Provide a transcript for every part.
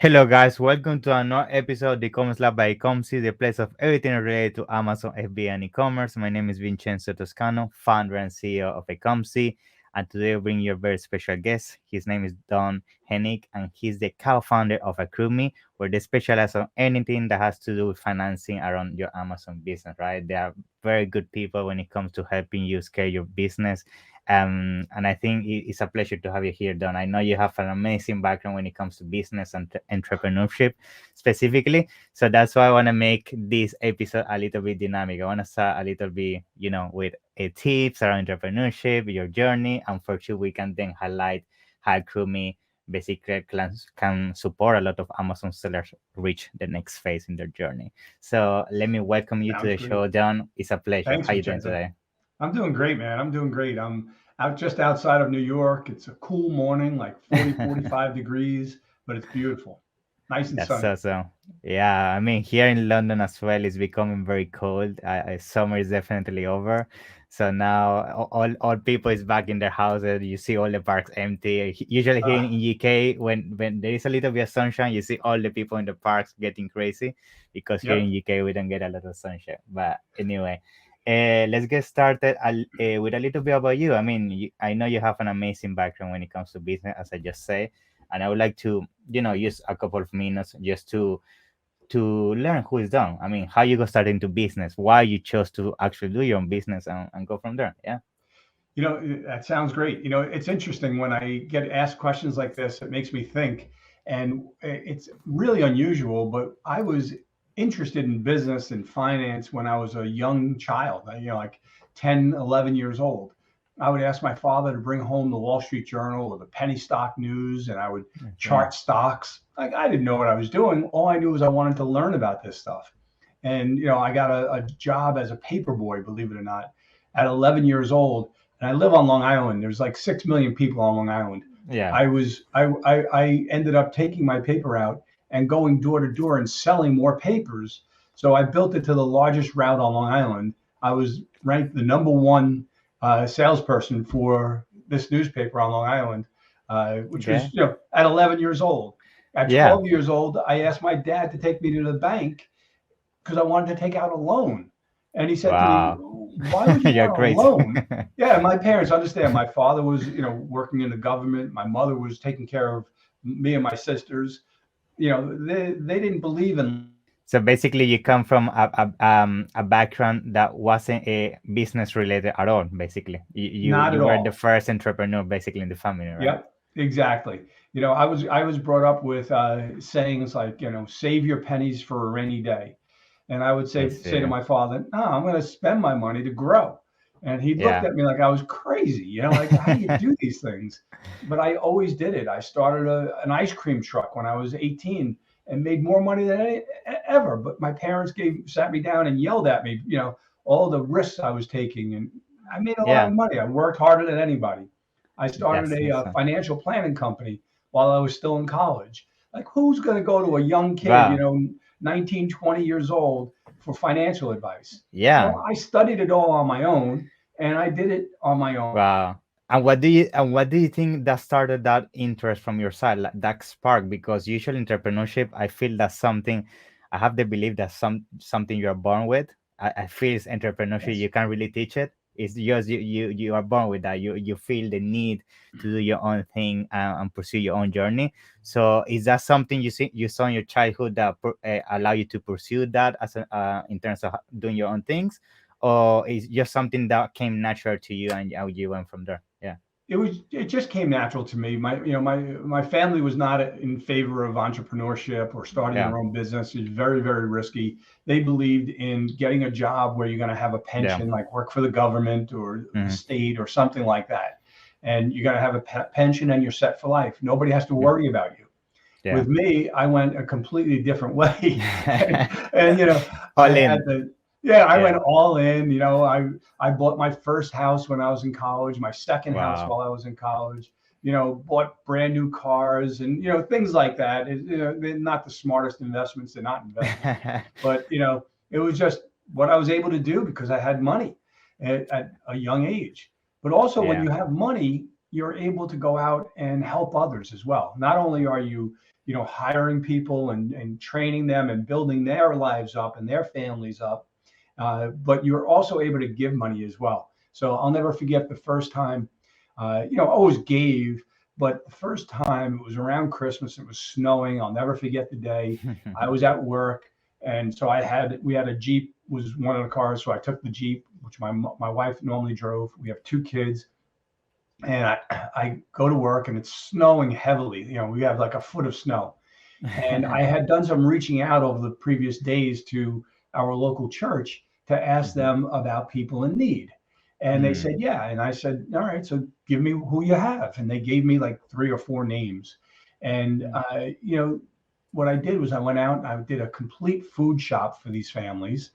Hello, guys. Welcome to another episode of the e-commerce lab by Ecomcy, the place of everything related to Amazon FBA and e-commerce. My name is Vincenzo Toscano, founder and CEO of Ecomcy, and today we bring you a very special guest. His name is Don Henig, and he's the co-founder of Accrueme, where they specialize on anything that has to do with financing around your Amazon business. Right? They are very good people when it comes to helping you scale your business. And I think it's a pleasure to have you here, Don. I know you have an amazing background when it comes to business and entrepreneurship specifically. So that's why I want to make this episode a little bit dynamic. I want to start a little bit, with tips around entrepreneurship, your journey, and for sure we can then highlight how Crewme basically can support a lot of Amazon sellers reach the next phase in their journey. So let me welcome you to Sounds the great. show, Don. It's a pleasure. Thanks, How you doing Vincenzo. today? I'm doing great, man. I'm doing great. I'm out just outside of New York. It's a cool morning, like 40, 45 degrees, but it's beautiful. Nice and That's sunny. awesome. Yeah, I mean, here in London as well, it's becoming very cold. Summer is definitely over. So now all people is back in their houses. You see all the parks empty. Usually here in Uh, UK, when there is a little bit of sunshine, you see all the people in the parks getting crazy because here in yep. UK we don't get a lot of sunshine. But anyway, let's get started with a little bit about you. I mean, I know you have an amazing background when it comes to business, as I just say, and I would like to use a couple of minutes just to learn who is Don. I mean, how you got started into business, why you chose to actually do your own business, and go from there. Yeah. That sounds great. It's interesting when I get asked questions like this, it makes me think. And it's really unusual, but I was interested in business and finance when I was a young child, like 10, 11 years old. I would ask my father to bring home the Wall Street Journal or the penny stock news, and I would Okay. chart stocks. Like I didn't know what I was doing. All I knew was I wanted to learn about this stuff. And, I got a job as a paper boy, believe it or not, at 11 years old, and I live on Long Island. There's like 6 million people on Long Island. Yeah. I ended up taking my paper out and going door to door and selling more papers. So I built it to the largest route on Long Island. I was ranked the number one salesperson for this newspaper on Long Island, which Okay. was at 11 years old. At Yeah. 12 years old, I asked my dad to take me to the bank because I wanted to take out a loan. And he said to me, Wow. "Why would you You're want a great. loan?" Yeah, my parents understand. My father was, working in the government. My mother was taking care of me and my sisters. They didn't believe in So basically, you come from a background that wasn't a business related at all. Basically, not you at were the all. first entrepreneur basically in the family, right? Yep, exactly. I was brought up with sayings like, save your pennies for a rainy day. And I would I say to see. my father, "No, I'm going to spend my money to grow." And he looked Yeah. at me like I was crazy, like, how do you do these things? But I always did it. I started an ice cream truck when I was 18 and made more money than ever. But my parents sat me down and yelled at me, all the risks I was taking. And I made a lot Yeah. of money. I worked harder than anybody. I started That's a awesome. financial planning company while I was still in college. Like, who's going to go to a young kid, Wow. 19, 20 years old for financial advice? Yeah. Well, I studied it all on my own and I did it on my own. Wow. And what do you think that started that interest from your side, like that spark? Because usually entrepreneurship, I feel that's something, I have the belief that something you're born with. I feel it's entrepreneurship, Yes. you can't really teach it. It's just you are born with that. You feel the need to do your own thing, and pursue your own journey. So is that something you saw in your childhood that allow you to pursue that as in terms of doing your own things, or is just something that came natural to you and you went from there? Yeah. It just came natural to me. My family was not in favor of entrepreneurship or starting Yeah. your own business. It's very, very risky. They believed in getting a job where you're going to have a Yeah. pension, like work for the government or the Hmm. state or something like that. And you're going to have a pension and you're set for life. Nobody has to Yeah. worry about you. Yeah. With me, I went a completely different way. And I All had in. yeah, I went Yeah. all in. I bought my first house when I was in college, my second house Wow. while I was in college, bought brand new cars and, things like that. They're not the smartest investments. They're not investments, but, it was just what I was able to do because I had money at a young age. But also when Yeah. you have money, you're able to go out and help others as well. Not only are you, hiring people and training them and building their lives up and their families up, but you're also able to give money as well. So I'll never forget the first time, I always gave, but the first time it was around Christmas, it was snowing. I'll never forget the day. I was at work. And so we had a Jeep, was one of the cars. So I took the Jeep, which my wife normally drove. We have 2 kids. And I go to work and it's snowing heavily. We have like a foot of snow. And I had done some reaching out over the previous days to our local church to ask them about people in need. And they said, yeah. And I said, all right, so give me who you have. And they gave me like 3 or 4 names. And, what I did was I went out and I did a complete food shop for these families.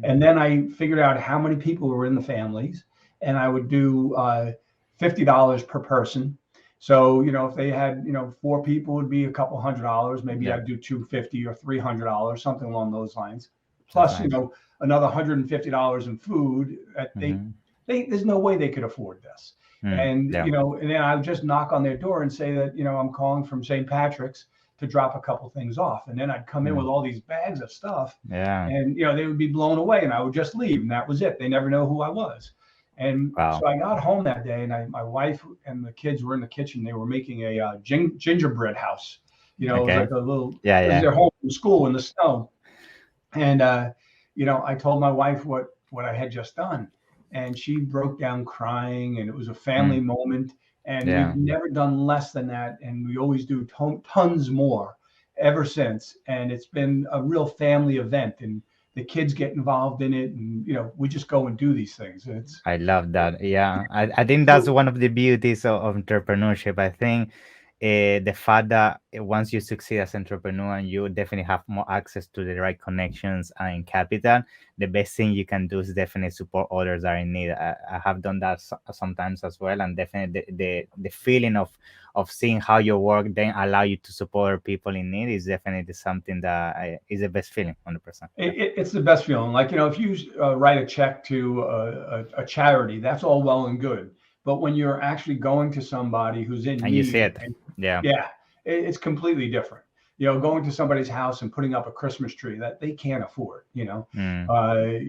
And then I figured out how many people were in the families. And I would do $50 per person. So, if they had, 4 people, it would be a couple $100. Maybe I'd do $250 or $300, something along those lines. Plus, another $150 in food. There's no way they could afford this. And then I would just knock on their door and say that, I'm calling from St. Patrick's to drop a couple things off. And then I'd come in with all these bags of stuff. And, they would be blown away and I would just leave. And that was it. They never know who I was. And so I got home that day and my wife and the kids were in the kitchen. They were making a gingerbread house, it was like a little, they're home from school in the snow. And, I told my wife what I had just done. And she broke down crying, and it was a family moment. And we've never done less than that. And we always do tons more ever since. And it's been a real family event. And the kids get involved in it. And, we just go and do these things. I love that. Yeah. I think that's one of the beauties of entrepreneurship. I think the fact that once you succeed as an entrepreneur and you definitely have more access to the right connections and capital, the best thing you can do is definitely support others that are in need. I have done that sometimes as well, and definitely the feeling of seeing how your work then allow you to support people in need is definitely something that is the best feeling, 100%. It's the best feeling. Like, if you write a check to a charity, that's all well and good. But when you're actually going to somebody who's in need, and you see it, it's completely different. Going to somebody's house and putting up a Christmas tree that they can't afford. I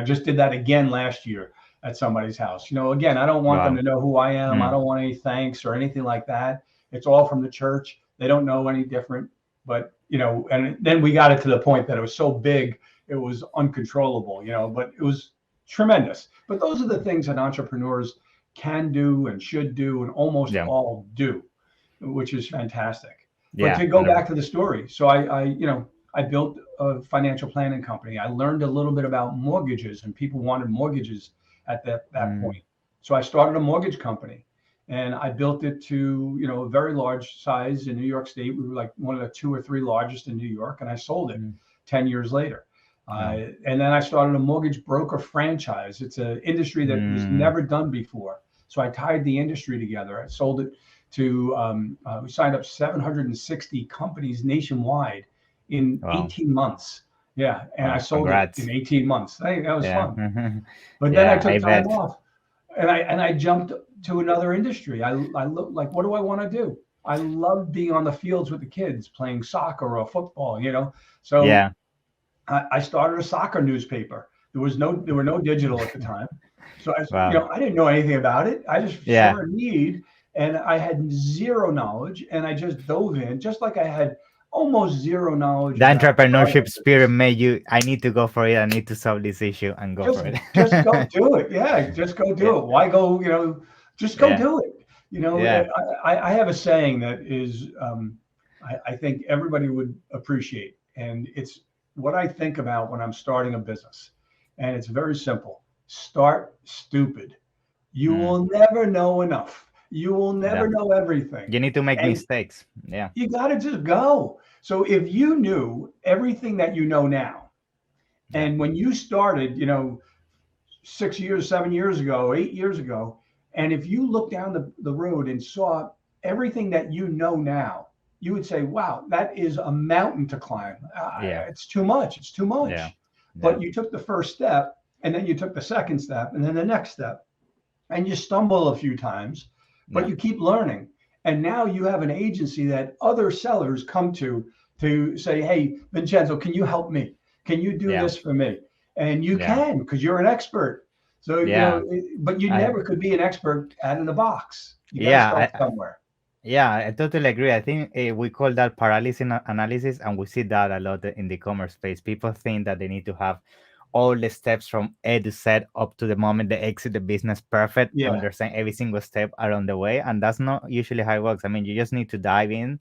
just did that again last year at somebody's house. Again, I don't want them to know who I am. I don't want any thanks or anything like that. It's all from the church. They don't know any different. But and then we got it to the point that it was so big, it was uncontrollable. But it was tremendous. But those are the things that entrepreneurs can do and should do and almost all do, which is fantastic. But to go back to the story, so I built a financial planning company. I learned a little bit about mortgages, and people wanted mortgages at that point. So I started a mortgage company, and I built it to a very large size in New York State. We were like one of the 2 or 3 largest in New York, and I sold it 10 years later. And then I started a mortgage broker franchise. It's an industry that was never done before. So I tied the industry together. I sold it to, we signed up 760 companies nationwide in 18 months. Yeah. And I sold it in 18 months. I think that was fun. But then I took time off and I jumped to another industry. I looked like, what do I want to do? I love being on the fields with the kids, playing soccer or football, So I started a soccer newspaper. There were no digital at the time. So I didn't know anything about it. I just saw a need, and I had zero knowledge, and I just dove in, just like I had almost zero knowledge. The entrepreneurship spirit made you, I need to go for it. I need to solve this issue and go for it. Just go do it. Yeah, just go do it. Why go, just go do it. I have a saying that is, I think everybody would appreciate, and it's what I think about when I'm starting a business. And it's very simple. Start stupid. You will never know enough. You will never know everything. You need to make mistakes. Yeah. You got to just go. So if you knew everything that you know now, and when you started, 6 years, 7 years ago, 8 years ago, and if you looked down the road and saw everything that you know now, you would say, wow, that is a mountain to climb. It's too much. It's too much. But you took the first step, and then you took the second step, and then the next step, and you stumble a few times, but Yeah. you keep learning. And now you have an agency that other sellers come to say, hey, Vincenzo, can you help me? Can you do Yeah. this for me? And you Yeah. can, because you're an expert. So, Yeah. but you I never could be an expert out in the box. You got to yeah. start somewhere. Yeah, I totally agree. I think we call that paralysis analysis, and we see that a lot in the commerce space. People think that they need to have all the steps from A to Z up to the moment they exit the business perfect, Yeah, understand every single step along the way. And that's not usually how it works. I mean, you just need to dive in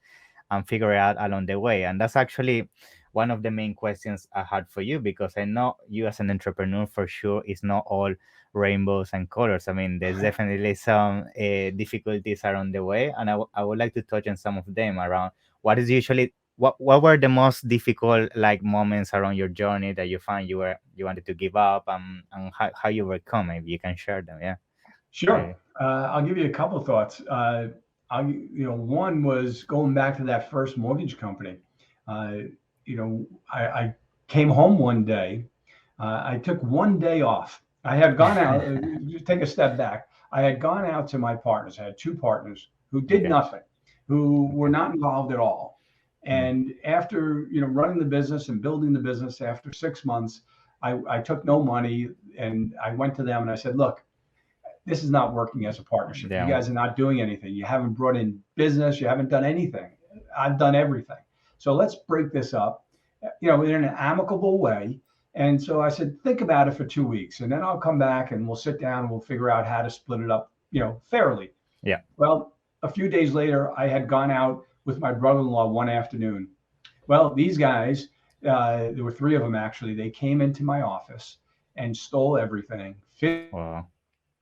and figure it out along the way. And that's actually one of the main questions I had for you, because I know you as an entrepreneur for sure is not all rainbows and colors. I mean, there's definitely some difficulties around the way, and I would like to touch on some of them around what is usually what were the most difficult like moments around your journey that you found you wanted to give up, and how you overcome. Maybe you can share them. Yeah. sure. Maybe. I'll give you a couple of thoughts. One was going back to that first mortgage company. Uh, I came home one day. I took one day off. I had gone out. Just take a step back. I had gone out to my partners. I had two partners who did Okay. nothing, who were Okay. not involved at all. Mm. And after running the business and building the business, after 6 months, I took no money and I went to them and I said, "Look, this is not working as a partnership. You Yeah. guys are not doing anything. You haven't brought in business. You haven't done anything. I've done everything. So let's break this up, in an amicable way." And so I said, think about it for 2 weeks, and then I'll come back and we'll sit down and we'll figure out how to split it up, fairly. Yeah. Well, a few days later, I had gone out with my brother-in-law one afternoon. Well, these guys, there were three of them actually. They came into my office and stole everything, Wow.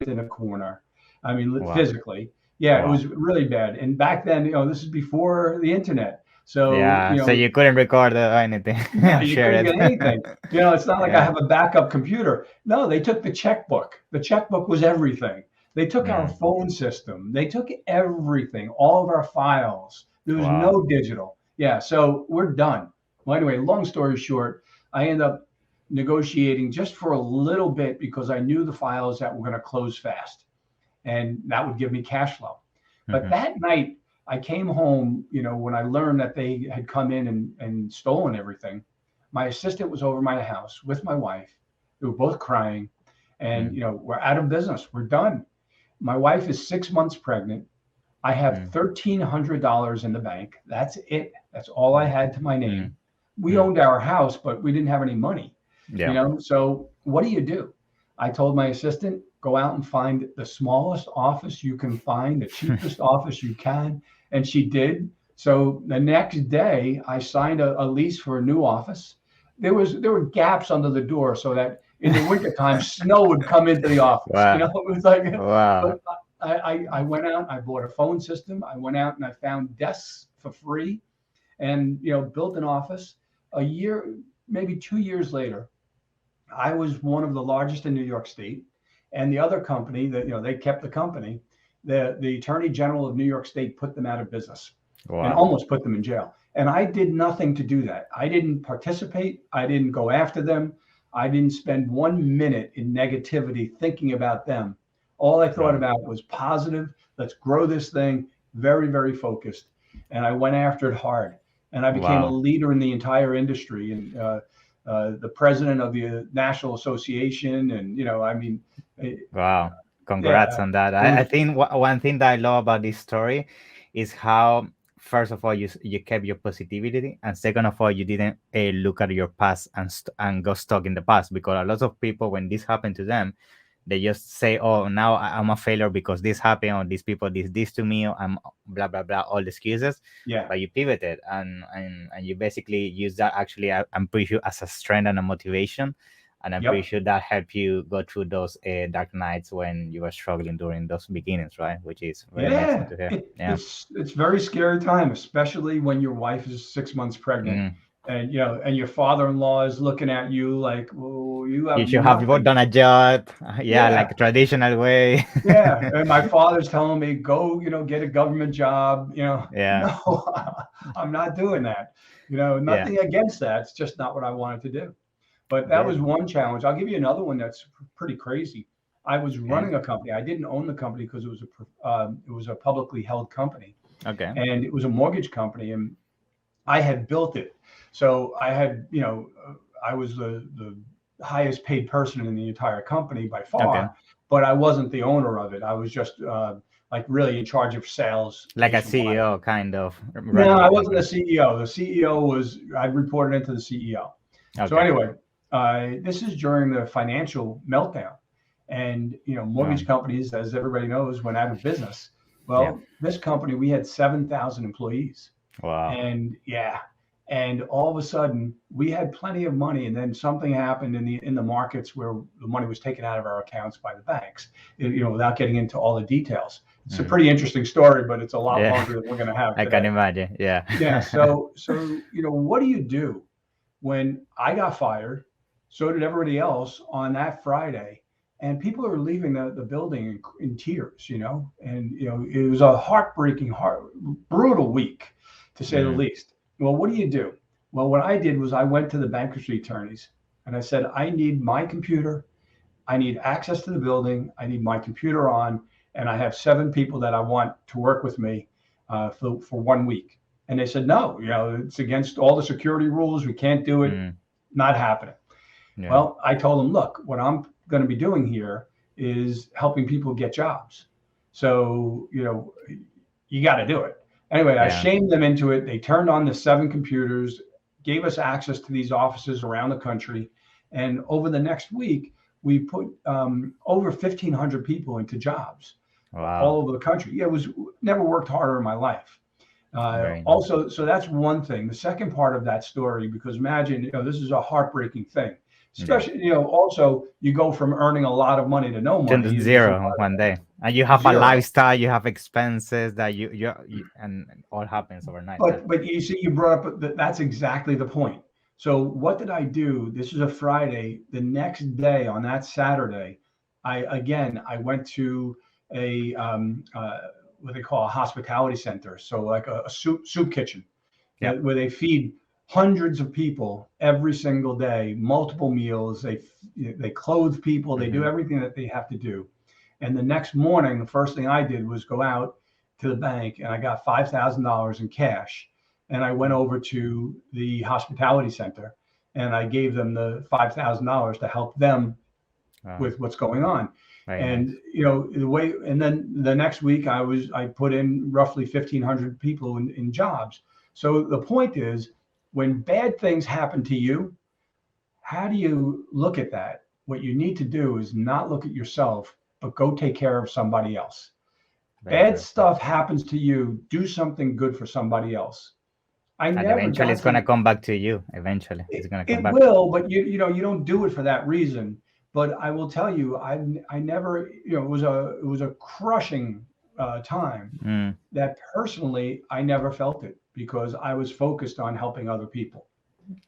in a corner. I mean, Wow. physically. Yeah, it Wow. was really bad. And back then, this is before the internet. So, Yeah. So you couldn't record anything. no, you Share couldn't it. get anything. It's not like I Yeah. have a backup computer. No, they took the checkbook. The checkbook was everything. They took our Mm. phone system. They took everything, all of our files. There was Wow. no digital. Yeah, so we're done. Well, anyway, long story short, I end up negotiating just for a little bit because I knew the files that were going to close fast, and that would give me cash flow. But Hmm. that night, I came home, when I learned that they had come in and stolen everything. My assistant was over my house with my wife. We were both crying, and Mm. we're out of business. We're done. My wife is 6 months pregnant. I have Mm. $1,300 in the bank. That's it. That's all I Mm. had to my Mm. name. We Mm. owned our house, but we didn't have any money. Yeah. So what do? I told my assistant, go out and find the smallest office you can find, the cheapest office you can. And she did. So the next day I signed a lease for a new office. There were gaps under the door so that in the wintertime snow would come into the office. Wow. It was like, Wow. but I went out, I bought a phone system. I went out and I found desks for free and, built an office. A year, maybe 2 years later, I was one of the largest in New York State, and the other company that they kept the company. The Attorney General of New York State put them out of business, and Wow. almost put them in jail. And I did nothing to do that. I didn't participate. I didn't go after them. I didn't spend 1 minute in negativity thinking about them. All I thought Wow. about was positive. Let's grow this thing. Very, very focused, and I went after it hard. And I became a Wow. leader in the entire industry. And the president of the National Association, and I mean, Wow. Congrats yeah, on that. it I was, think one thing that I love about this story is how, first of all, you kept your positivity, and second of all, you didn't look at your past and go stuck in the past, because a lot of people, when this happened to them, they just say, "Oh, now I'm a failure because this happened, or these people did this to me, or I'm blah blah blah," all the excuses. yeah, But you pivoted, and you basically use that. Actually, I'm pretty sure as a strength and a motivation, and I'm pretty yep, sure that helped you go through those dark nights when you were struggling during those beginnings, right? Which is very amazing yeah. to hear. It, Yeah. it's very scary time, especially when your wife is 6 months pregnant, Mm. and and your father-in-law is looking at you like, well, you You have should have nothing. done a job, yeah, Yeah, like traditional way. yeah. And my father's telling me, go, get a government job. Yeah. No, I'm not doing that. Yeah. Nothing against that. It's just not what I wanted to do. But that Yeah. was one challenge. I'll give you another one that's pretty crazy. I was Okay. running a company. I didn't own the company because it was a publicly held company, Okay. and it was a mortgage company, and I had built it. So I had, I was the highest paid person in the entire company by Okay. far, but I wasn't the owner of it. I was just like really in charge of sales Like a nationwide. CEO kind of No, running the I wasn't the company. CEO. The CEO was, I reported into the CEO. So Okay. anyway, this is during the financial meltdown. And, Wow. mortgage companies, as everybody knows, went out of business. Yeah. Well, this company, we had 7,000 employees. Wow. And yeah, and all of a sudden we had plenty of money, and then something happened in the markets where the money was taken out of our accounts by the banks. Without getting into all the details. It's a pretty interesting story, but it's a lot Yeah. longer than we're going to have I can today. imagine. Yeah. Yeah. So what do you do when I got fired? So did everybody else on that Friday, and people are leaving the building in tears. And it was a heartbreaking, brutal week, to say the Mm. least. Well, what do you do? Well, what I did was I went to the bankruptcy attorneys and I said, I need my computer. I need access to the building. I need my computer on, and I have 7 people that I want to work with me for 1 week. And they said, no, it's against all the security rules. We can't do it. Mm. Not happening. Yeah. Well, I told them, look, what I'm going to be doing here is helping people get jobs. So, you got to do it. Anyway, I Yeah. shamed them into it. They turned on the 7 computers, gave us access to these offices around the country. And over the next week, we put over 1,500 people into jobs Wow. all over the country. Yeah, it was never worked harder in my life. Very nice. Also, so that's one thing. The second part of that story, because imagine, this is a heartbreaking thing. Yeah. Especially, also you go from earning a lot of money to no To money. zero one day, and you have a Zero. lifestyle, you have expenses that you and it all happens overnight. But you see, you brought up that's exactly the point. So what did I do? This is a Friday. The next day, on that Saturday, I went to a what they call a hospitality center. So like a soup kitchen, Yep. where they feed hundreds of people every single day, multiple meals. They clothe people. They do everything that they have to do. And the next morning, the first thing I did was go out to the bank, and I got $5,000 in cash. And I went over to the hospitality center, and I gave them the $5,000 to help them with what's going on. Very And nice. and then the next week I put in roughly 1,500 people in jobs. So the point is, when bad things happen to you, how do you look at that? What you need to do is not look at yourself, but go take care of somebody else. Very Bad true. stuff happens to you, do something good for somebody else. And eventually it's gonna come back to you. Eventually it's gonna come It back. will, but you don't do it for that reason. But I will tell you, I never, it was a crushing time that personally I never felt it, because I was focused on helping other people.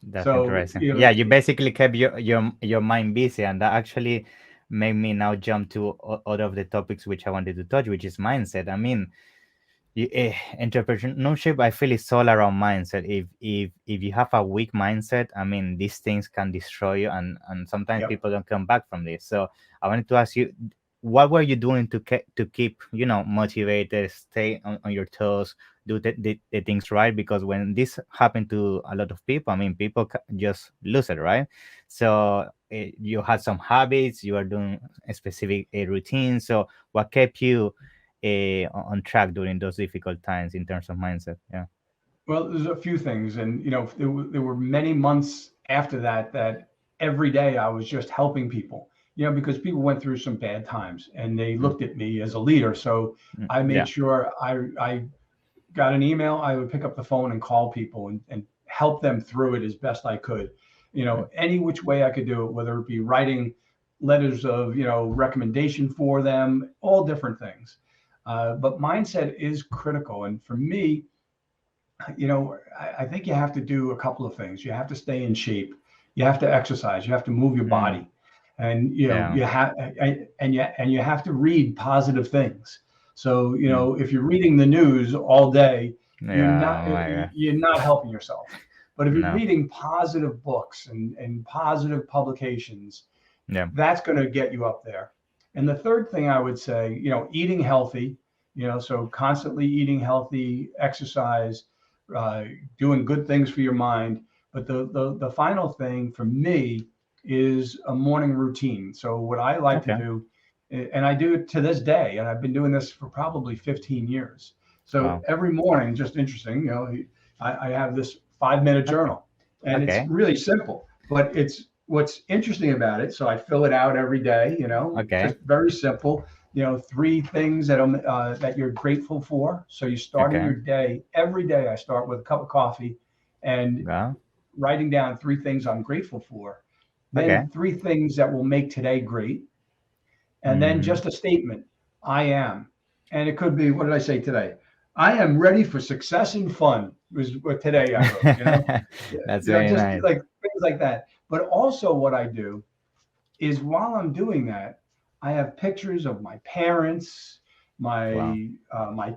That's So, interesting. Yeah, you basically kept your mind busy, and that actually made me now jump to other of the topics which I wanted to touch, which is mindset. I mean, entrepreneurship, I feel, is all around mindset. If you have a weak mindset, I mean, these things can destroy you, and sometimes Yep. people don't come back from this. So I wanted to ask you, what were you doing to keep motivated, stay on your toes, do the things right? Because when this happened to a lot of people, I mean, people just lose it, right? So you had some habits, you are doing a specific routine. So what kept you on track during those difficult times in terms of mindset? Yeah. Well, there's a few things, and there were many months after that every day I was just helping people. Because people went through some bad times, and they looked at me as a leader. So I made Yeah. sure I got an email, I would pick up the phone and call people and help them through it as best I could. Any which way I could do it, whether it be writing letters of recommendation for them, all different things. But mindset is critical, and for me, I think you have to do a couple of things. You have to stay in shape. You have to exercise. You have to move your body, and you have and you have to read positive things. So if you're reading the news all day, you're not helping yourself. But if you're reading positive books and positive publications, that's going to get you up there. And the third thing I would say, eating healthy, so constantly eating healthy, exercise, doing good things for your mind. But the final thing for me is a morning routine. So what I like to do, and I do it to this day, and I've been doing this for probably 15 years. So every morning, just interesting, I have this 5-minute journal, and it's really simple, but it's what's interesting about it. So I fill it out every day, just very simple. 3 things that you're grateful for. So you starting your day every day. I start with a cup of coffee and writing down 3 things I'm grateful for. Then 3 things that will make today great. And then just a statement, I am. And it could be, what did I say today? I am ready for success and fun, was what today I wrote, That's very just nice. like things like that. But also what I do is while I'm doing that, I have pictures of my parents, my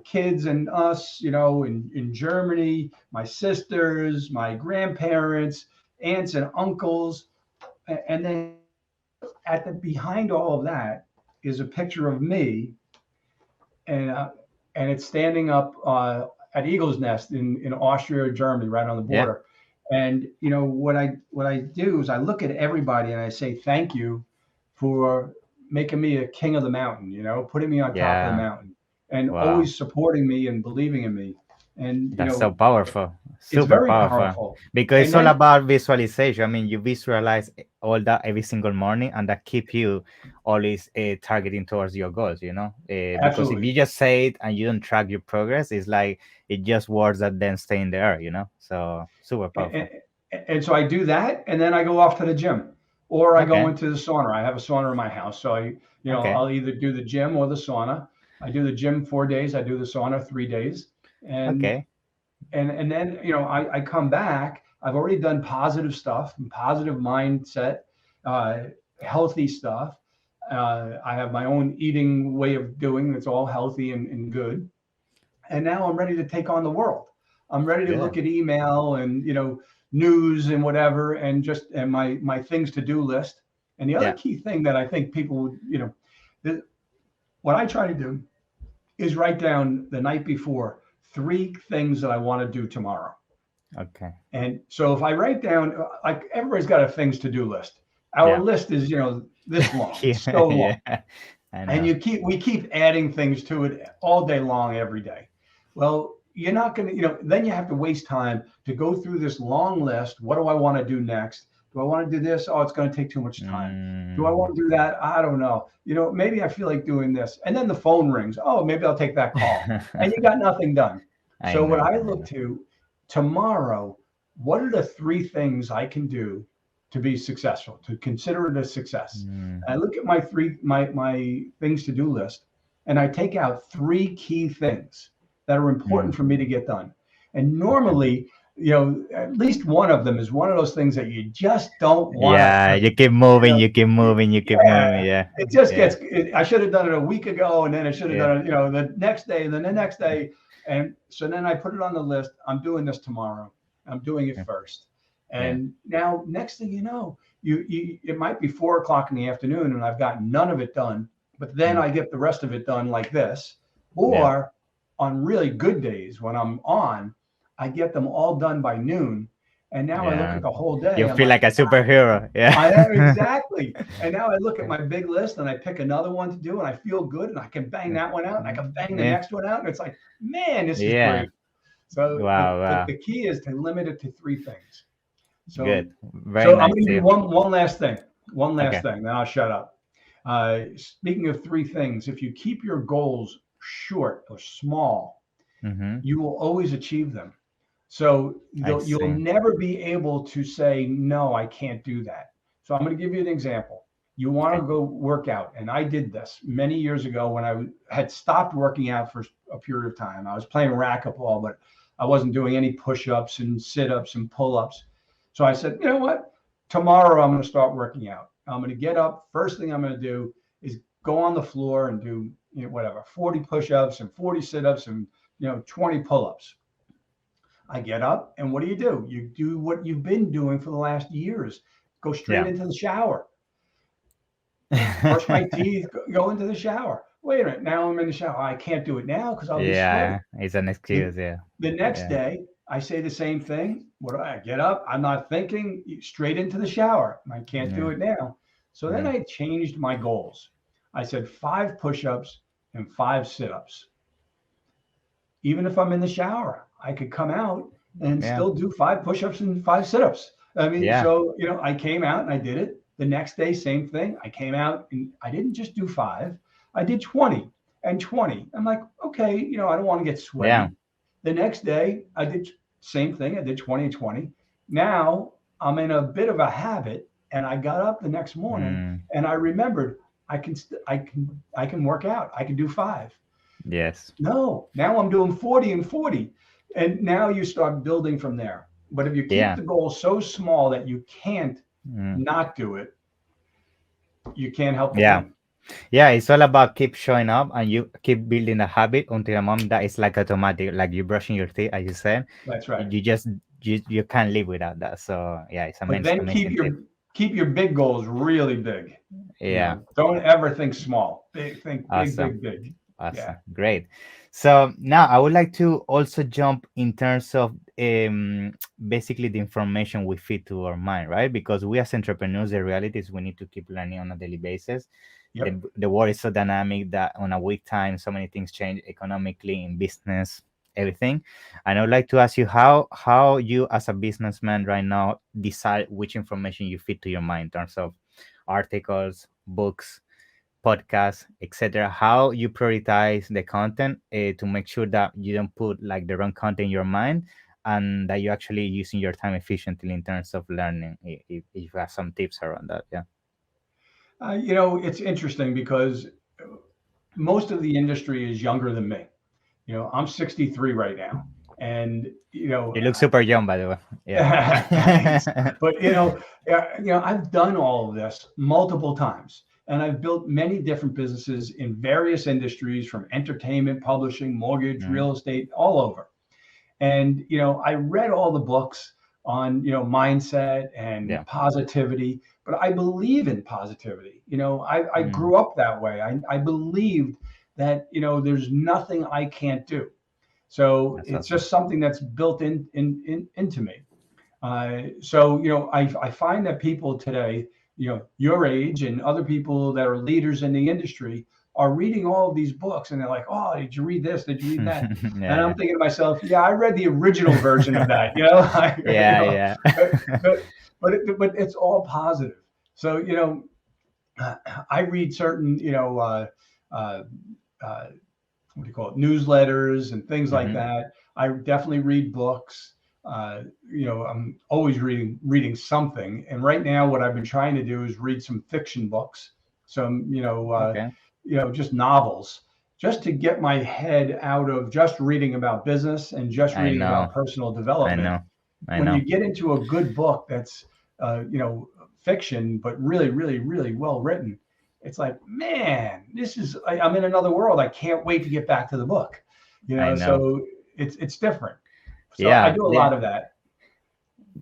kids and us, in Germany, my sisters, my grandparents, aunts and uncles. And then behind all of that is a picture of me, and it's standing up at Eagle's Nest in Austria, Germany, right on the border. And what I do is I look at everybody and I say thank you for making me a king of the mountain, putting me on top of the mountain, and always supporting me and believing in me. And that's so powerful, it's super very powerful, because it's all about visualization. I mean, you visualize all that every single morning, and that keep you always targeting towards your goals, because if you just say it and you don't track your progress, it's like it just words that then stay in the air, so super powerful. And so I do that, and then I go off to the gym, or I go into the sauna. I have a sauna in my house, so I'll either do the gym or the sauna. I do the gym 4 days, I do the sauna 3 days. And then I come back. I've already done positive stuff, positive mindset, healthy stuff. I have my own eating way of doing that's all healthy and good. And now I'm ready to take on the world. I'm ready to look at email and news and whatever, and my things to do list. And the other key thing that I think people would what I try to do is write down the night before 3 things that I want to do tomorrow. And so if I write down, like everybody's got a things to do list. Our list is, this long, so long. And we keep adding things to it all day long, every day. Well, you're not going to, then you have to waste time to go through this long list. What do I want to do next? Do I want to do this? Oh, it's going to take too much time. Do I want to do that? I don't know. Maybe I feel like doing this. And then the phone rings. Oh, maybe I'll take that call. And you got nothing done. So what I look to tomorrow, what are the 3 things I can do to be successful, to consider it a success? I look at my things to do list, and I take out 3 key things that are important for me to get done. And normally, at least one of them is one of those things that you just don't want. You keep moving, you keep moving. It just gets, I should have done it a week ago, and then I should have done it, the next day, and then the next day. And so then I put it on the list. I'm doing this tomorrow. I'm doing it first. And now, next thing you know, it might be 4:00 in the afternoon, and I've got none of it done. But then I get the rest of it done like this. Or on really good days when I'm on, I get them all done by noon. And now I look at the whole day. You feel like a superhero. I am, exactly. And now I look at my big list and I pick another one to do, and I feel good, and I can bang that one out, and I can bang the next one out. And it's like, man, this is great. So the key is to limit it to 3 things. So, good. Very so nice. I'm going to do one last thing. One last thing, then I'll shut up. Speaking of 3 things, if you keep your goals short or small, you will always achieve them. So you'll never be able to say, no, I can't do that. So I'm going to give you an example. You want to go work out. And I did this many years ago when I had stopped working out for a period of time. I was playing racquetball, but I wasn't doing any push-ups and sit-ups and pull-ups. So I said, you know what? Tomorrow I'm going to start working out. I'm going to get up. First thing I'm going to do is go on the floor and do 40 push-ups and 40 sit-ups and 20 pull-ups. I get up, and what do? You do what you've been doing for the last years. Go straight into the shower. brush my teeth, go into the shower. Wait a minute, now I'm in the shower. I can't do it now because I'll be sweaty. Yeah, it's an The, excuse. Yeah, the next yeah, day, I say the same thing. What do I get up? I'm not thinking, straight into the shower. I can't do yeah, it now. So then yeah, I changed my goals. I said 5 push-ups and 5 sit-ups. Even if I'm in the shower, I could come out and yeah, still do 5 push-ups and 5 sit-ups. I mean, yeah. so I came out and I did it. The next day, same thing. I came out and I didn't just do 5, I did 20 and 20. I'm like, okay, I don't want to get Yeah. sweaty. The next day, I did same thing. I did 20 and 20. Now I'm in a bit of a habit, and I got up the next morning Mm, and I remembered I can work out. I can do 5. yes. No, now I'm doing 40 and 40. And now you start building from there. But if you keep Yeah. the goal so small that you can't Mm, not do it, you can't help but yeah. win. Yeah, it's all about keep showing up and you keep building a habit until a moment that is like automatic, like you brushing your teeth, as you said. That's right. You just you can't live without that. So yeah, it's But then amazing tip. keep your big goals really big. Yeah, Don't ever think small. Think big, awesome. big, big. Yeah. Awesome. Great. So now I would like to also jump in terms of basically the information we feed to our mind, right? Because we as entrepreneurs, the reality is we need to keep learning on a daily basis. Yep. The world is so dynamic that on a week time, so many things change economically, in business, everything. And I would like to ask you how you as a businessman right now decide which information you feed to your mind in terms of articles, books, podcasts, etc. How you prioritize the content to make sure that you don't put like the wrong content in your mind and that you're actually using your time efficiently in terms of learning. If you have some tips around that, yeah. It's interesting because most of the industry is younger than me. I'm 63 right now. And, You look super young, by the way. thanks. Yeah. But I've done all of this multiple times, and I've built many different businesses in various industries, from entertainment, publishing, mortgage, Mm, real estate, all over. And I read all the books on mindset and yeah. positivity, but I believe in positivity. I Mm, grew up that way. I believed that there's nothing I can't do. So that's it's awesome. just something that's built into me. So I find that people today, your age and other people that are leaders in the industry, are reading all of these books, and they're like, "Oh, did you read this? Did you read that?" And I'm Yeah, thinking to myself, "Yeah, I read the original version of that." yeah. Yeah, But yeah. but it's all positive. So I read certain uh, uh, what do you call it, newsletters and things like Hmm. that. I definitely read books. I'm always reading something. And right now, what I've been trying to do is read some fiction books, some Okay. just novels, just to get my head out of just reading about business and just I reading know. about personal I development. know. I When you know. get into a good book that's fiction, but really, really, really well written, it's like, man, I'm in another world. I can't wait to get back to the book. I know. So it's different. So I Yeah. do a Yeah. lot of that.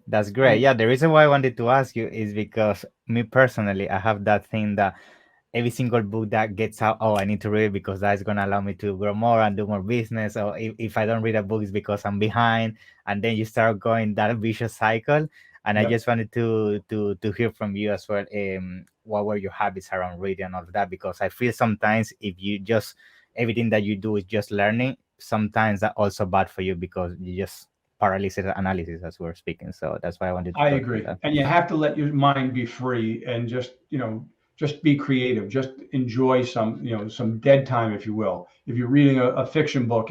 That's great. And Yeah, the reason why I wanted to ask you is because me personally, I have that thing that every single book that gets out, oh, I need to read it because that's gonna allow me to grow more and do more business. Or if I don't read a book, it's because I'm behind, and then you start going that vicious cycle. And I yep, just wanted to hear from you as well. What were your habits around reading and all of that? Because I feel sometimes if you just everything that you do is just learning, sometimes that also bad for you because you just paralysis analysis as we're speaking. So that's why I wanted to I talk to you agree. that. And you have to let your mind be free and just be creative. Just enjoy some dead time, if you will. If you're reading a fiction book,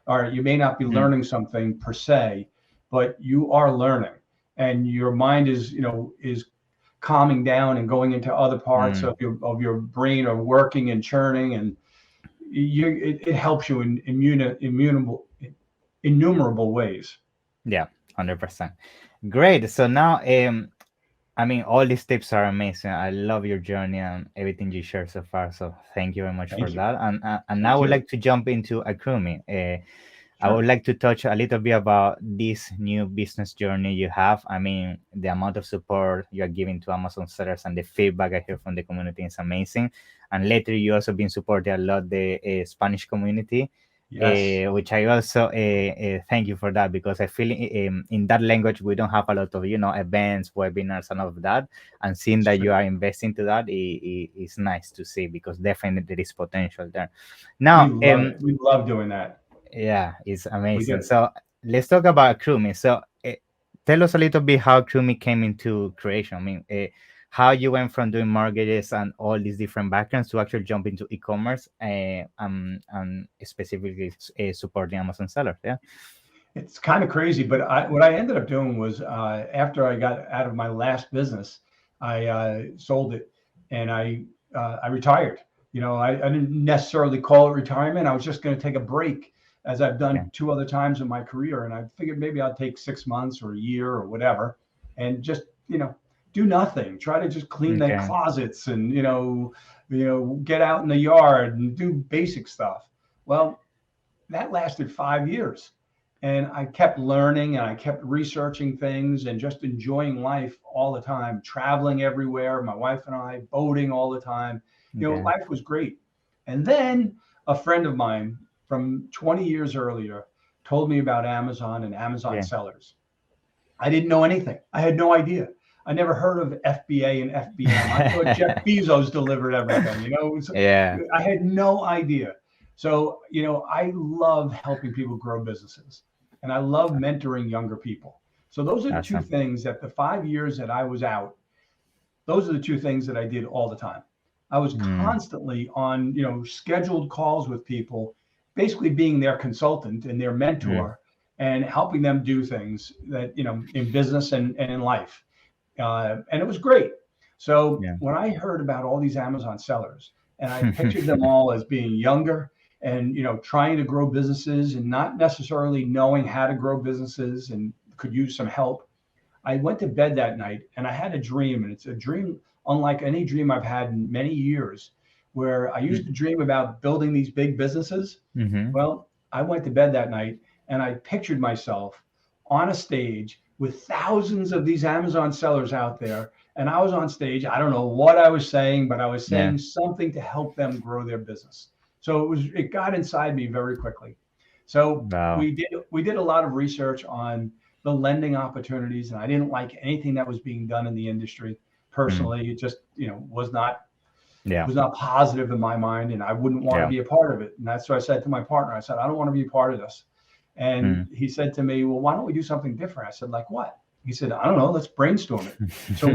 all right, you may not be Mhm. learning something per se, but you are learning, and your mind is calming down and going into other parts Mm, of your brain are working and churning, and it helps you in innumerable ways. yeah, 100%. Great. So now, I mean, all these tips are amazing. I love your journey and everything you shared so far. So thank you very much for Thank you. that. And now I Thank would you. like to jump into Accrueme. I Sure. would like to touch a little bit about this new business journey you have. I mean, the amount of support you are giving to Amazon sellers and the feedback I hear from the community is amazing. And later, you also been supporting a lot the Spanish community, Yes. which I also thank you for that, because I feel in that language we don't have a lot of events, webinars, and all of that. And seeing It's that you true. are investing to that is nice to see, because definitely there is potential there. Now, We love doing that. yeah, it's We amazing. do. So let's talk about Accrueme. So tell us a little bit how Accrueme came into creation. I mean, how you went from doing mortgages and all these different backgrounds to actually jump into e-commerce and specifically supporting Amazon sellers. Yeah. It's kind of crazy, but what I ended up doing was after I got out of my last business, I sold it and I retired. I didn't necessarily call it retirement. I was just going to take a break, as I've Okay. done 2 other times in my career, and I figured maybe I'll take 6 months or a year or whatever, and just do nothing. Try to just clean the Okay. closets and get out in the yard and do basic stuff. Well, that lasted 5 years. And I kept learning and I kept researching things and just enjoying life all the time, traveling everywhere. My wife and I boating all the time. Okay. Life was great. And then a friend of mine from 20 years earlier told me about Amazon and Amazon Yeah. sellers. I didn't know anything. I had no idea. I never heard of FBA and FBM. I thought Jeff Bezos delivered everything. Yeah. I had no idea. So, I love helping people grow businesses and I love mentoring younger people. So those are two Awesome. things that the 5 years that I was out, those are the two things that I did all the time. I was Mm, constantly on, scheduled calls with people, basically being their consultant and their mm, mentor and helping them do things that, in business and in life. And it was great. So yeah. when I heard about all these Amazon sellers and I pictured them all as being younger and trying to grow businesses and not necessarily knowing how to grow businesses and could use some help, I went to bed that night and I had a dream, and it's a dream unlike any dream I've had in many years, where I used to dream about building these big businesses. Mm-hmm. Well, I went to bed that night and I pictured myself on a stage with thousands of these Amazon sellers out there. And I was on stage. I don't know what I was saying, but I was Yeah. saying something to help them grow their business. So it got inside me very quickly. So Wow. we did a lot of research on the lending opportunities, and I didn't like anything that was being done in the industry. Mm, Personally, it just yeah. was not positive in my mind, and I wouldn't want to Yeah. be a part of it. And that's what I said to my partner. I said, I don't want to be a part of this. And Mm. he said to me, well, why don't we do something different? I said, like what? He said, I don't know, let's brainstorm it. So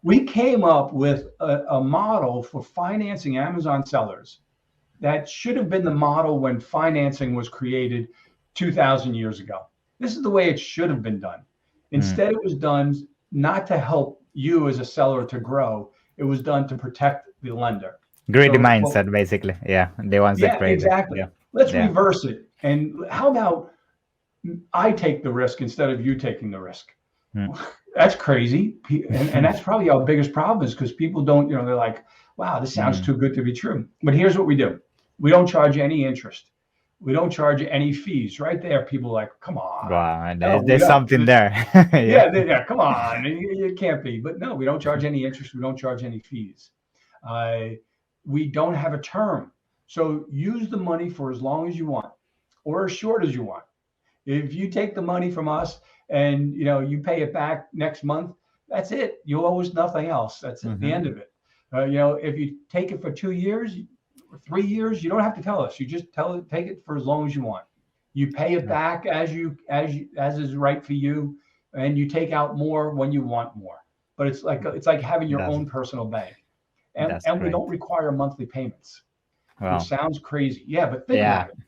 we came up with a model for financing Amazon sellers that should have been the model when financing was created 2,000 years ago. This is the way it should have been done. Mm. Instead, it was done not to help you as a seller to grow. It was done to protect the lender. Greedy So, well, mindset, basically. Yeah. The ones that yeah, create it. exactly. Yeah. Let's Yeah. reverse it. And how about I take the risk instead of you taking the risk? Mm. That's crazy. And that's probably our biggest problem, is because people don't, they're like, wow, this sounds Mm. too good to be true. But here's what we do. We don't charge any interest. We don't charge any fees. Right there, people are like, come on. Wow. No, we There's don't. something there. Yeah. Yeah, come on. It can't be. But no, we don't charge any interest. We don't charge any fees. Uh, we don't have a term. So use the money for as long as you want or as short as you want. If you take the money from us and you pay it back next month, that's it. You owe us nothing else. That's at the Mm-hmm. end of it. If you take it for 2 years or 3 years, you don't have to tell us. You just take it for as long as you want. You pay it back as is right for you, and you take out more when you want more. But it's like having your That's own personal bank, and that's and we great. don't require monthly payments, which Wow. sounds crazy. Yeah, but think Yeah. about it.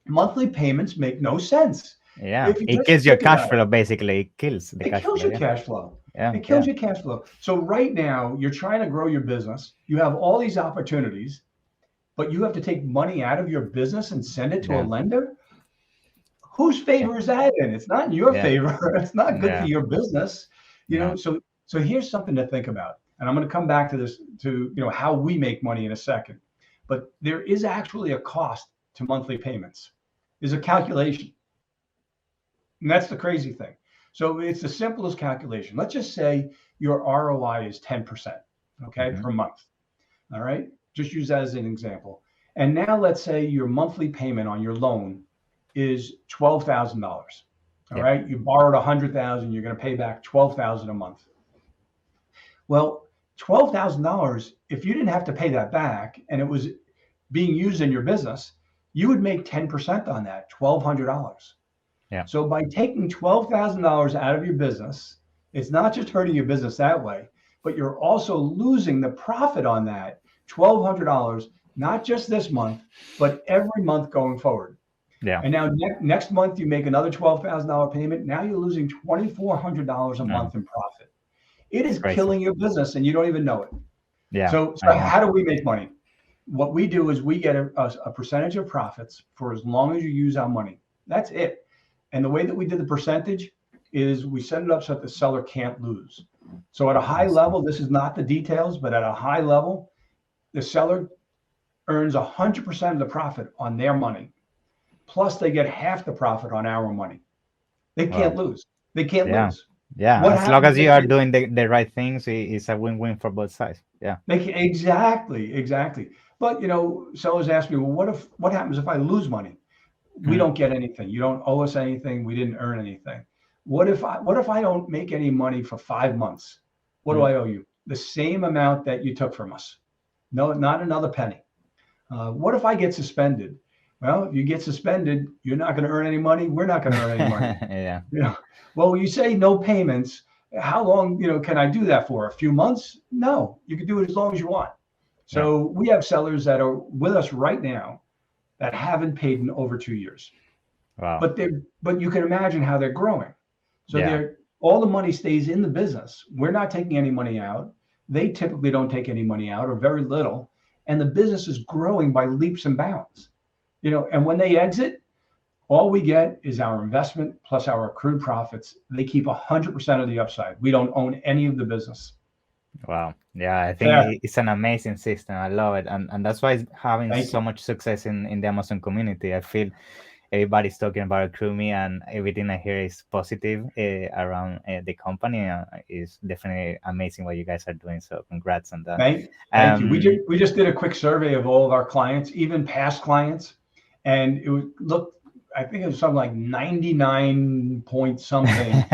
Monthly payments make no sense. Yeah. If you It just kills your think cash about it, flow, basically. It kills the it cash kills flow. your Yeah. cash flow. Yeah. It kills Yeah. your cash flow. So right now, you're trying to grow your business. You have all these opportunities, but you have to take money out of your business and send it to a Yeah. lender. Whose Yeah. favor is that in? It's not in your Yeah. favor. It's not good for Yeah. your business. No. So here's something to think about. And I'm going to come back to this, to how we make money in a second. But there is actually a cost to monthly payments. There's a calculation. And that's the crazy thing. So it's the simplest calculation. Let's just say your ROI is 10%, okay, Mm-hmm. per month. All right. Just use that as an example. And now let's say your monthly payment on your loan is $12,000. All Yeah. right. You borrowed 100,000, you're going to pay back 12,000 a month. Well, $12,000, if you didn't have to pay that back and it was being used in your business, you would make 10% on that, $1,200. Yeah. So by taking $12,000 out of your business, it's not just hurting your business that way, but you're also losing the profit on that $1,200, not just this month, but every month going forward. Yeah. And now next month you make another $12,000 payment. Now you're losing $2,400 a month in profit. It is Crazy. killing your business and you don't even know it. Yeah. So how do we make money? What we do is we get a percentage of profits for as long as you use our money. That's it. And the way that we did the percentage is we set it up so that the seller can't lose. So at a high level, this is not the details, but at a high level, the seller earns 100% of the profit on their money. Plus they get half the profit on our money. They can't lose. They can't lose. Yeah, What as long as happens you if are they- doing the right things, it's a win-win for both sides. Yeah. Exactly. But sellers ask me, well, what happens if I lose money? We don't get anything. You don't owe us anything. We didn't earn anything. What if I don't make any money for 5 months? What do I owe you? The same amount that you took from us. No, not another penny. What if I get suspended? Well, if you get suspended, you're not going to earn any money. We're not going to earn any money. Yeah. Well, you say no payments. How long, can I do that for? A few months? No, you can do it as long as you want. So we have sellers that are with us right now that haven't paid in over 2 years. Wow. But you can imagine how they're growing. So all the money stays in the business. We're not taking any money out. They typically don't take any money out or very little. And the business is growing by leaps and bounds. And when they exit, all we get is our investment plus our accrued profits. They keep 100% of the upside. We don't own any of the business. Wow. Yeah, I think it's an amazing system. I love it. And that's why it's having so much success in the Amazon community. I feel everybody's talking about Accrueme and everything I hear is positive around the company. It's definitely amazing what you guys are doing. So congrats on that. Thank you. We just did a quick survey of all of our clients, even past clients. And I think it was something like 99 point something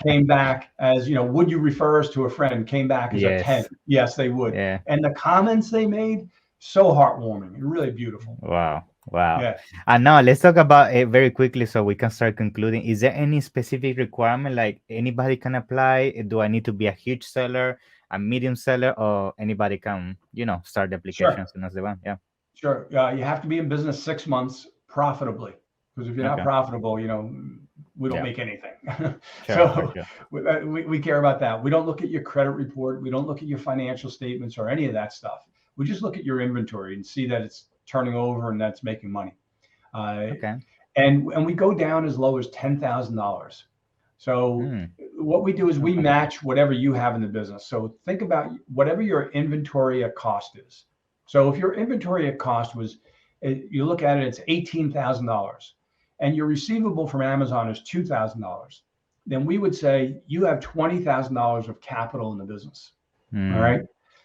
came back as, would you refer us to a friend? Came back as a 10. Yes, they would. Yeah. And the comments they made, so heartwarming and really beautiful. Wow. Yeah. And now let's talk about it very quickly so we can start concluding. Is there any specific requirement, like anybody can apply? Do I need to be a huge seller, a medium seller, or anybody can, start the application as soon as they want? Yeah. Sure. You have to be in business 6 months profitably. Because if you're not profitable, we don't make anything. So we care about that. We don't look at your credit report. We don't look at your financial statements or any of that stuff. We just look at your inventory and see that it's turning over and that's making money. And we go down as low as $10,000. So what we do is we match whatever you have in the business. So think about whatever your inventory at cost is. So if your inventory at cost was, you look at it, it's $18,000. And your receivable from Amazon is $2,000, then we would say you have $20,000 of capital in the business. All right.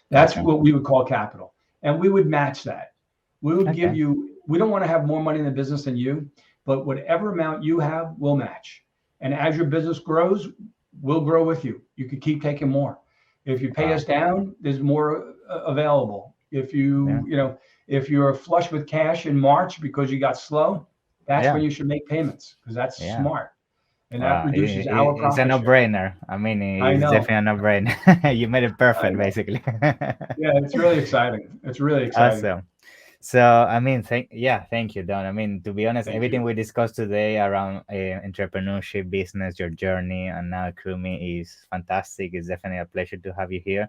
That's what we would call capital. And we would match that. We would give you, we don't want to have more money in the business than you, but whatever amount you have, we'll match. And as your business grows, we'll grow with you. You could keep taking more. If you pay us down, there's more available. If if you're flush with cash in March because you got slow, that's when you should make payments because that's smart. And that reduces our profit. It's a no-brainer. I mean, it's definitely a no-brainer. You made it perfect, basically. Yeah, it's really exciting. It's really exciting. Awesome. So, I mean, thank you, Don. I mean, to be honest, everything we discussed today around entrepreneurship, business, your journey, and now Accrueme is fantastic. It's definitely a pleasure to have you here.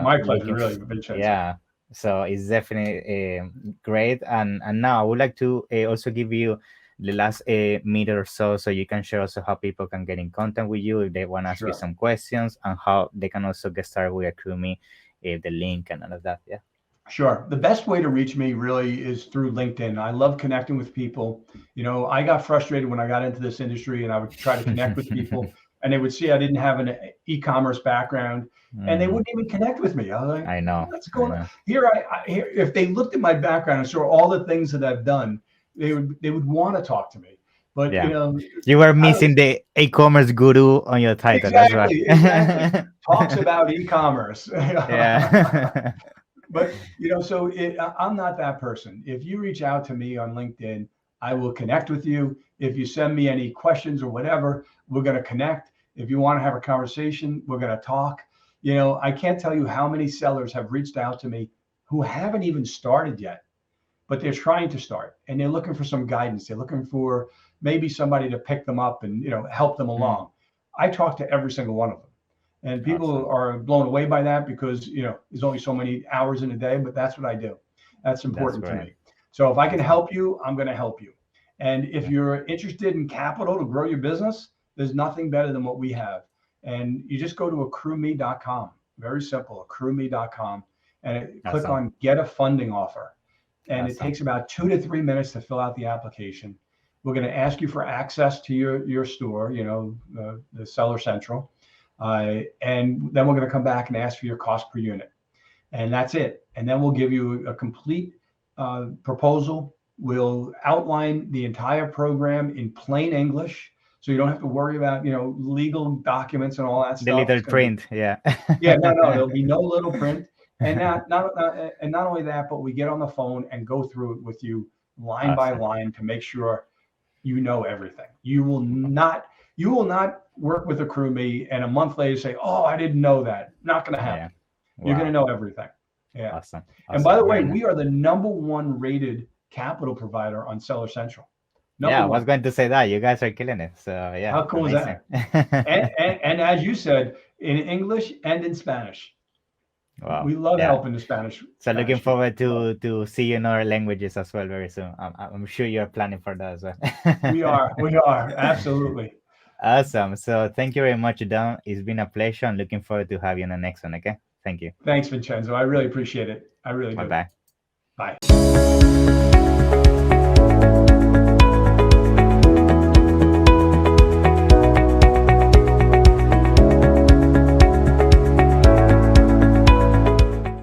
My pleasure, really. Yeah. So it's definitely great. And now I would like to also give you the last minute or so you can share also how people can get in contact with you if they want to ask you some questions and how they can also get started with Accrueme, the link and all of that. Yeah. Sure. The best way to reach me really is through LinkedIn. I love connecting with people. I got frustrated when I got into this industry and I would try to connect with people and they would see I didn't have an e-commerce background and they wouldn't even connect with me. I was like, I know. what's I going on? know. Here, if they looked at my background and saw all the things that I've done, they would want to talk to me. But Yeah. You were missing the e-commerce guru on your title. That's right. exactly. Talks about e-commerce. Yeah. But so I'm not that person. If you reach out to me on LinkedIn, I will connect with you. If you send me any questions or whatever, we're going to connect. If you want to have a conversation, we're going to talk. I can't tell you how many sellers have reached out to me who haven't even started yet, but they're trying to start and they're looking for some guidance. They're looking for maybe somebody to pick them up and help them along. I talk to every single one of them. And people Awesome. are blown away by that because, there's only so many hours in a day, but that's what I do. That's important to me. So if I can help you, I'm going to help you. And if you're interested in capital to grow your business, there's nothing better than what we have. And you just go to accrueme.com. Very simple, accrueme.com, and click on get a funding offer. And it takes about 2 to 3 minutes to fill out the application. We're going to ask you for access to your store, the Seller Central. And then we're going to come back and ask for your cost per unit. And that's it. And then we'll give you a complete proposal. We'll outline the entire program in plain English. So you don't have to worry about, legal documents and all that stuff. The little print. Yeah. Yeah, no, there'll be no little print. And not only that, but we get on the phone and go through it with you line by line to make sure you know everything. You will not work with Accrueme and a month later say, "Oh, I didn't know that." Not going to happen. Yeah. Wow. You're going to know everything. Yeah. Awesome. And by the way, we are the #1 rated capital provider on Seller Central. I was going to say that you guys are killing it. So yeah. How cool is that? and as you said, in English and in Spanish. Wow. We love helping the Spanish. So looking forward to see you in other languages as well very soon. I'm sure you're planning for that as well. We are absolutely. Awesome. So thank you very much, Don. It's been a pleasure. I'm looking forward to have you on the next one. Okay. Thank you. Thanks, Vincenzo. I really appreciate it. I really do. Bye-bye. Bye.